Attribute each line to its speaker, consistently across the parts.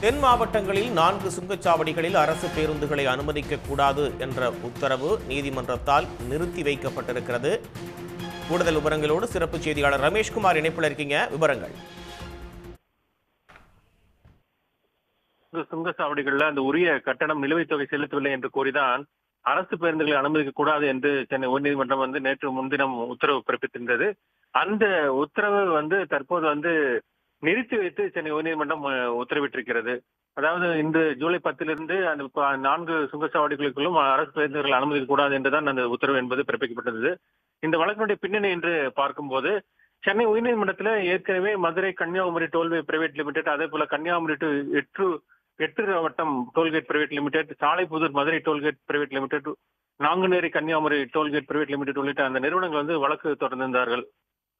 Speaker 1: தென் மாவட்டங்களில் 4 சுங்கச்சாவடிகளில் அரசு பேருந்துகளை அனுமதிக்கக்கூடாது என்ற உத்தரவு நீதிமன்றத்தால் நிறுத்தி வைக்கப்பட்டிருக்கிறது. கூடுதல் விவரங்களோடு சிறப்பு செய்தியாளர் ரமேஷ்குமார் இணைப்பில் இருக்கீங்க. விவரங்கள்.
Speaker 2: சுங்கச்சாவடிகளில் அந்த உரிய கட்டணம் நிலுவைத் தொகை செலுத்தவில்லை என்று கூறிதான் அரசு பேருந்துகளை அனுமதிக்க கூடாது என்று சென்னை உயர்நீதிமன்றம் நேற்று முன்தினம் உத்தரவு பிறப்பித்திருந்தது. அந்த உத்தரவு தற்போது நிறுத்தி வைத்து சென்னை உயர்நீதிமன்றம் உத்தரவிட்டிருக்கிறது. அதாவது இன்று ஜூலை 10 அந்த 4 சுங்கச்சாவடிகளுக்குள்ளும் அரசு பேருந்துகளை அனுமதிக்க கூடாது என்றுதான் அந்த உத்தரவு என்பது பிறப்பிக்கப்பட்டது. இந்த வழக்கினுடைய பின்னணி என்று பார்க்கும்போது சென்னை உயர்நீதிமன்றத்தில் ஏற்கனவே Madurai Kanyakumari tollway private limited, அதே போல கன்னியாகுமரி டு எட்டு tollgate private limited, Salaipudur Madurai tollgate private limited, Nanguneri Kanyakumari tollgate private limited உள்ளிட்ட அந்த நிறுவனங்கள் வழக்கு தொடர்ந்திருந்தார்கள்.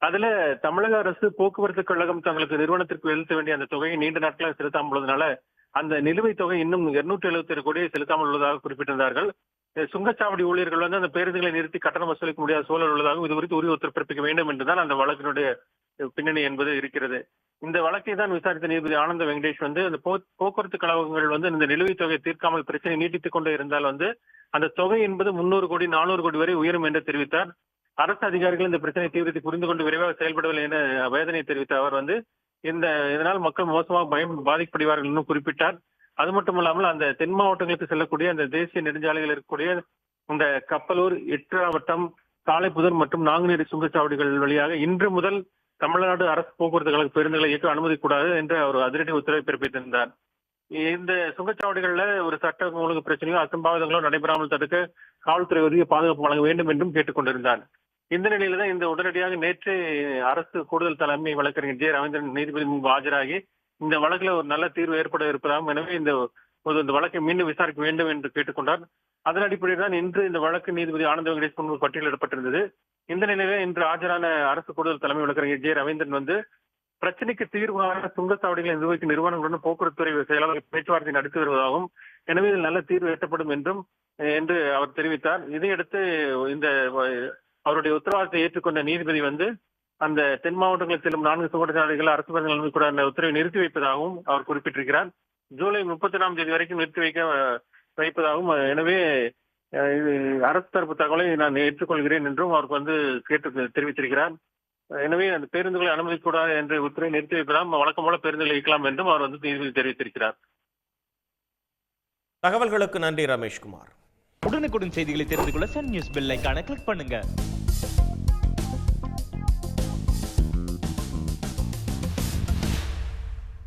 Speaker 2: அதுல தமிழக அரசு போக்குவரத்து கழகம் தங்களுக்கு நிறுவனத்திற்கு செலுத்த வேண்டிய அந்த தொகையை நீண்ட நாட்களாக செலுத்தாமல் உள்ளதுனால அந்த நிலுவைத் தொகை இன்னும் 277 கோடியை செலுத்தாமல் உள்ளதாக குறிப்பிட்டிருந்தார்கள். சுங்கச்சாவடி ஊழியர்கள் அந்த பேருந்துகளை நிறுத்தி கட்டணம் வசூலிக்க முடியாத சூழல் உள்ளதாகவும் இது குறித்து உரிய உத்தரவு பிறப்பிக்க வேண்டும் என்றுதான் அந்த வழக்கினுடைய பின்னணி என்பது இருக்கிறது. இந்த வழக்கை தான் விசாரித்த நீதிபதி ஆனந்த வெங்கடேஷ் அந்த போக்குவரத்து கழகங்கள் இந்த நிலுவைத் தொகையை தீர்க்காமல் பிரச்சனை நீட்டித்துக் கொண்டே இருந்தால் அந்த தொகை என்பது 300 கோடி 400 கோடி வரை உயரும் என்று தெரிவித்தார். அரசு அதிகாரிகள் இந்த பிரச்சனை தீவிரத்தை புரிந்து கொண்டு விரைவாக செயல்படவில்லை என வேதனை தெரிவித்த அவர் இதனால் மக்கள் மோசமாக பாதிக்கப்படுவார்கள் என்று குறிப்பிட்டார். அது மட்டுமல்லாமல் அந்த தென் மாவட்டங்களுக்கு செல்லக்கூடிய அந்த தேசிய நெடுஞ்சாலைகள் இருக்கக்கூடிய இந்த கப்பலூர், எட்டாவட்டம், சாலைப்புதூர் மற்றும் நாங்குநேரி சுங்கச்சாவடிகள் வழியாக இன்று முதல் தமிழ்நாடு அரசு போக்குவரத்து கழக பேருந்துகளை இயக்க அனுமதிக்கூடாது என்று அவர் அதிரடி உத்தரவை பிறப்பித்திருந்தார். இந்த சுங்கச்சாவடிகளில் ஒரு சட்ட ஒழுங்கு பிரச்சனையோ அசம்பாவிதங்களோ நடைபெறாமல் தடுக்க காவல்துறை உரிய பாதுகாப்பு வழங்க வேண்டும் என்றும் கேட்டுக் கொண்டிருந்தார். இந்த நிலையில தான் உடனடியாக நேற்று அரசு கூடுதல் தலைமை வழக்கறிஞர் ஜே ரவீந்திரன் நீதிபதி முன்பு ஆஜராகி இந்த வழக்குல ஒரு நல்ல தீர்வு ஏற்பட இருப்பதாகவும், எனவே இந்த வழக்கை மீண்டும் விசாரிக்க வேண்டும் என்று கேட்டுக்கொண்டார். அதன் அடிப்படையில் தான் இன்று இந்த வழக்கு நீதிபதி ஆனந்த வெங்கடேஷ் முன்பு பட்டியலிடப்பட்டிருந்தது. இந்த நிலையில இன்று ஆஜரான அரசு கூடுதல் தலைமை வழக்கறிஞர் ஜே ரவீந்திரன் பிரச்சனைக்கு தீர்வாக சுங்கச்சாவடிகளை நிர்வகிக்கும் நிறுவனங்களுடன் போக்குவரத்து துறை செயலாளர்கள் பேச்சுவார்த்தை நடத்தி வருவதாகவும், எனவே இதில் நல்ல தீர்வு எட்டப்படும் என்று அவர் தெரிவித்தார். இதையடுத்து அவருடைய உத்தரவாதத்தை ஏற்றுக்கொண்ட நீதிபதி அந்த தென் மாவட்டங்களில் செல்லும் 4 சுங்கச்சாவடிகள் அரசு பேருந்துகள் கூட அந்த உத்தரவை நிறுத்தி வைப்பதாகவும் அவர் குறிப்பிட்டிருக்கிறார். ஜூலை 31 தேதி வரைக்கும் நிறுத்தி வைப்பதாகவும், எனவே அரசு தரப்பு தகவலை நான் ஏற்றுக்கொள்கிறேன் என்றும் அவருக்கு தெரிவித்திருக்கிறார். எனவே அந்த பேருந்துகளை அனுமதிக்கூடாது என்று உத்தரவை நிறுத்தி வைப்பதால் வழக்கம் போல பேருந்துகளை இயக்கலாம் என்றும் அவர் நீதிபதி தெரிவித்திருக்கிறார்.
Speaker 1: தகவல்களுக்கு நன்றி ரமேஷ்குமார்.
Speaker 3: உடனுக்குடன் செய்திகளை தெரிந்து கொள்ள சன் நியூஸ் பெல் ஐகானை கிளிக் பண்ணுங்க.